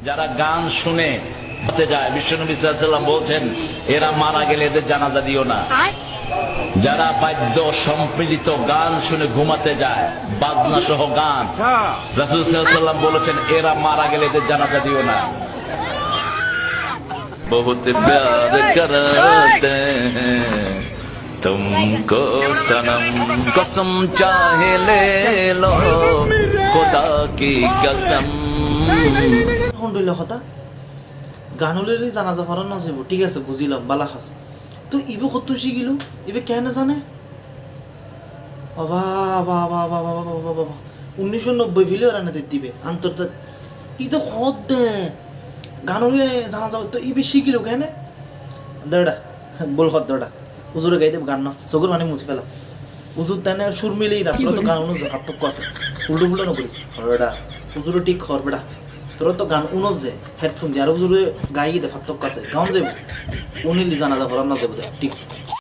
যারা গান শুনে যায়, বিশ্বনবী সাল্লাল্লাহু আলাইহি ওয়াসাল্লাম বলছেন এরা মারা গেলে এদের জানাজা দিও না। যারা বাদ্য সম্মিলিত গান শুনে ঘুমাতে যায়, বাজনা সহ গান, রাসূল সাল্লাল্লাহু আলাইহি ওয়াসাল্লাম বলেছেন এরা মারা গেলে এদের জানাজা দিও না। বহুত প্যার করতে হ্যাঁ तुमको सनम कसम चाहे ले लो खुदा की कसम। হন্ডইলা কথা গানলেরই জানাজা ফরান না যাব, ঠিক আছে বুঝিলাম বালা খাস। তো ইবে কত শিখিল, ইবে কেন জানে? বাবা বাবা বাবা বাবা বাবা 1990 ফিলে ওরা না দিবে আন্তর্জাতিক ই তো খদ দে গানলে জানাজা। তো ইবে শিখিল কেন? দেড়া বল খদ দেড়া উজুরে গাইতে গান না চকুর মানে মুছে ফেলা উজুর তেনে সুর মিলেই রাত্র তো গান অনুজ হাতক আছে উল্টো ফুল্টো নকরিস হরবেটা উজুরে ঠিক হরবেটা তোর তো গান উনজ যে হেডফোন দিয়ে আর উজুরে গাই দে হাতক আছে গাউন যাবো উনিলি জানা যা ভরান না যাবো ঠিক।